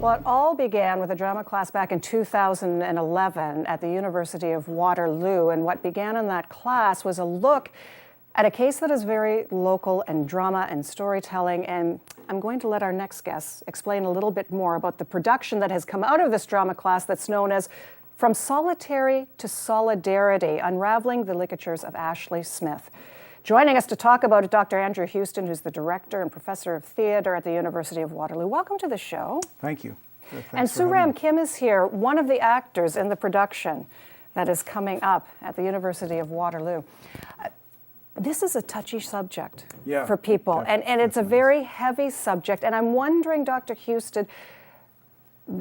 Well, it all began with a drama class back in 2011 at the University of Waterloo, and what began in that class was a look at a case that is very local in drama and storytelling, and I'm going to let our next guest explain a little bit more about the production that has come out of this drama class that's known as From Solitary to Solidarity, Unraveling the Ligatures of Ashley Smith. Joining us to talk about it, Dr. Andrew Houston, who's the director and professor of theater at the University of Waterloo. Welcome to the show. Thank you. And Soo-Ram Kim is here, one of the actors in the production that is coming up at the University of Waterloo. This is a touchy subject for people, and it's a very heavy subject. And I'm wondering, Dr. Houston,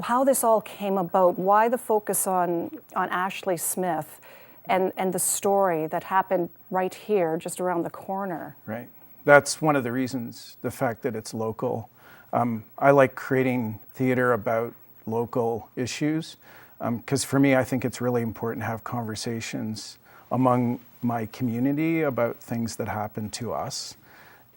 how this all came about, why the focus on Ashley Smith and the story that happened right here, just around the corner. Right. That's one of the reasons, the fact that it's local. I like creating theater about local issues, because for me, I think it's really important to have conversations among my community about things that happen to us.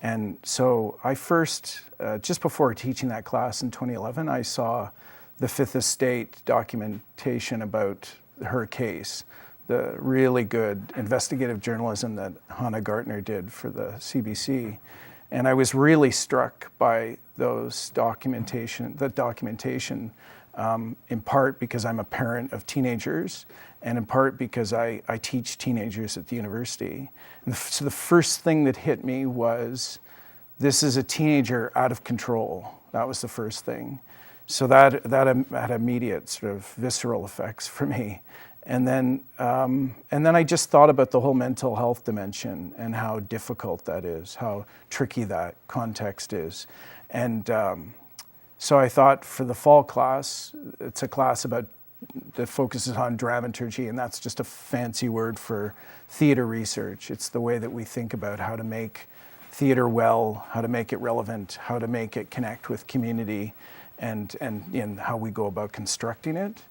And so I first, just before teaching that class in 2011, I saw the Fifth Estate documentation about her case, the really good investigative journalism that Hannah Gartner did for the CBC. And I was really struck by the documentation, in part because I'm a parent of teenagers, and in part because I teach teenagers at the university. And so the first thing that hit me was, this is a teenager out of control. That was the first thing. So that had immediate sort of visceral effects for me. And then I just thought about the whole mental health dimension and how difficult that is, how tricky that context is. And so I thought for the fall class, it's a class that focuses on dramaturgy, and that's just a fancy word for theater research. It's the way that we think about how to make theater well, how to make it relevant, how to make it connect with community, and in how we go about constructing it.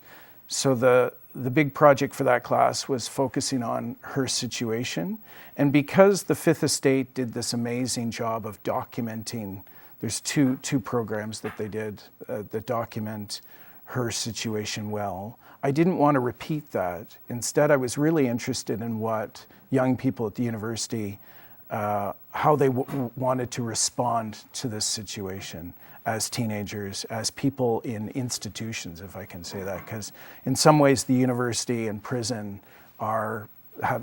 So the big project for that class was focusing on her situation. And because the Fifth Estate did this amazing job of documenting, there's two programs that they did that document her situation well, I didn't want to repeat that. Instead, I was really interested in what young people at the university, how they wanted to respond to this situation as teenagers, as people in institutions, if I can say that, because in some ways the university and prison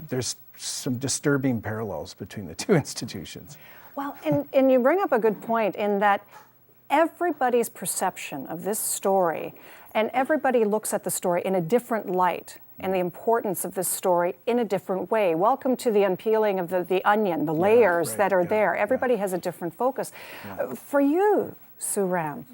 there's some disturbing parallels between the two institutions. Well, and you bring up a good point in that everybody's perception of this story, and everybody looks at the story in a different light, and the importance of this story in a different way. Welcome to the unpeeling of the onion, the layers that are there. Everybody has a different focus. For you, Soo-Ram,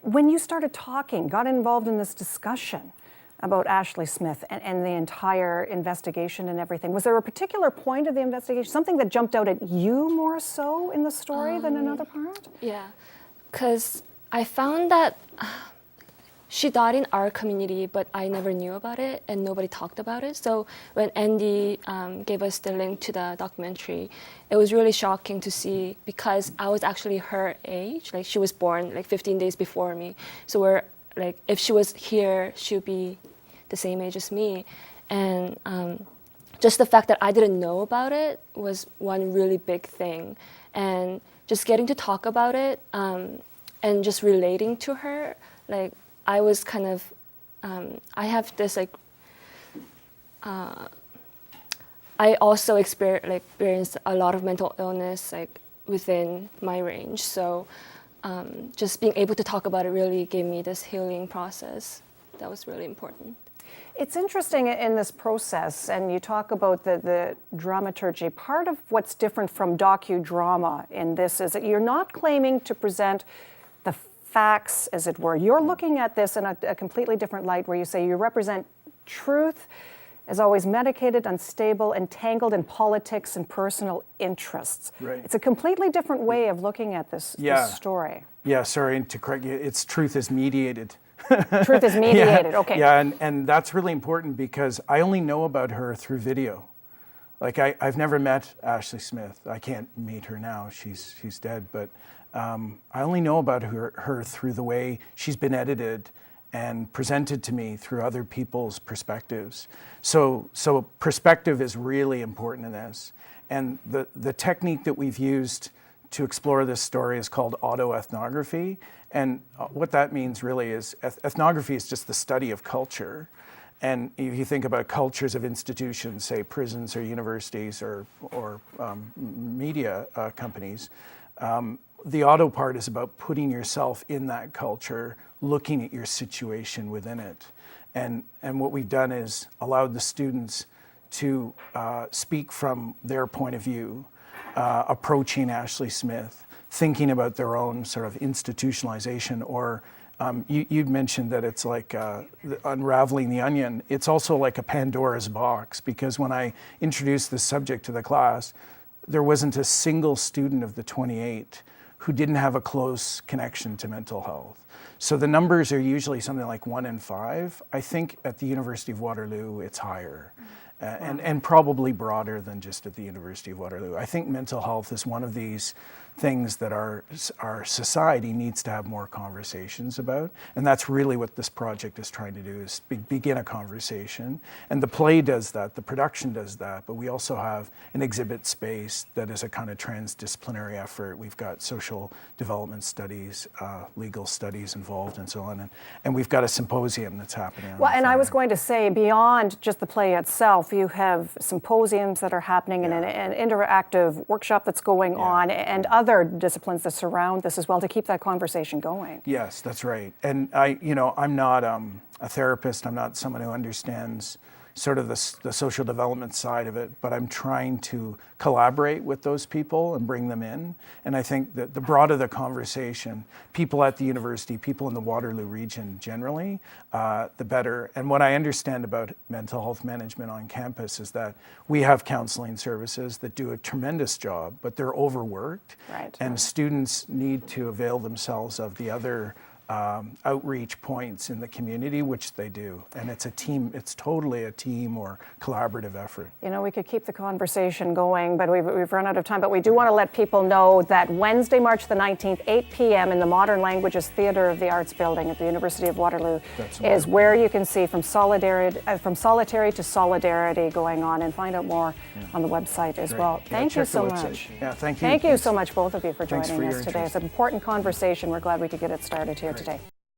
when you started talking, got involved in this discussion about Ashley Smith and the entire investigation and everything, was there a particular point of the investigation, something that jumped out at you more so in the story than another part? Yeah, because I found that she died in our community, but I never knew about it and nobody talked about it. So when Andy gave us the link to the documentary, it was really shocking to see, because I was actually her age. Like, she was born like 15 days before me. So we're like, if she was here, she would be the same age as me. And just the fact that I didn't know about it was one really big thing. And just getting to talk about it and just relating to her, like, I was kind of, I have this like, I also experienced a lot of mental illness like within my range. So just being able to talk about it really gave me this healing process. That was really important. It's interesting in this process, and you talk about the dramaturgy. Part of what's different from docudrama in this is that you're not claiming to present the facts, as it were. You're looking at this in a completely different light, where you say you represent truth as always medicated, unstable, entangled in politics and personal interests. Right. It's a completely different way of looking at this story. Yeah, sorry to correct you. It's truth is mediated. Truth is mediated, okay. Yeah, and that's really important because I only know about her through video. Like I've never met Ashley Smith. I can't meet her now. She's dead, but I only know about her through the way she's been edited and presented to me through other people's perspectives. So perspective is really important in this. And the technique that we've used to explore this story is called autoethnography. And what that means really is ethnography is just the study of culture. And if you think about cultures of institutions, say prisons or universities or media companies, the auto part is about putting yourself in that culture, looking at your situation within it. And what we've done is allowed the students to speak from their point of view, approaching Ashley Smith, thinking about their own sort of institutionalization, or you'd mentioned that it's like unraveling the onion. It's also like a Pandora's box, because when I introduced this subject to the class, there wasn't a single student of the 28 who didn't have a close connection to mental health. So the numbers are usually something like 1 in 5. I think at the University of Waterloo, it's higher. And probably broader than just at the University of Waterloo. I think mental health is one of these things that our society needs to have more conversations about. And that's really what this project is trying to do, is begin a conversation. And the play does that, the production does that, but we also have an exhibit space that is a kind of transdisciplinary effort. We've got social development studies, legal studies involved, and so on. And we've got a symposium that's happening. Well, and I was going to say, beyond just the play itself, you have symposiums that are happening and an interactive workshop that's going on, and other disciplines that surround this as well to keep that conversation going. Yes, that's right. And I'm not a therapist. I'm not someone who understands sort of the social development side of it, but I'm trying to collaborate with those people and bring them in. And I think that the broader the conversation, people at the university, people in the Waterloo region generally, the better. And what I understand about mental health management on campus is that we have counseling services that do a tremendous job, but they're overworked. Right. And students need to avail themselves of the other outreach points in the community, which they do. And it's a team, it's totally a team or collaborative effort. You know, we could keep the conversation going, but we've run out of time. But we do want to let people know that Wednesday, March the 19th, 8 p.m. in the Modern Languages Theatre of the Arts Building at the University of Waterloo is where you can see From Solitary to Solidarity going on, and find out more on the website as well. Thank you so much. Yeah, thank you. Thank you so much, both of you, for joining for your us today. interest. It's an important conversation. We're glad we could get it started here today.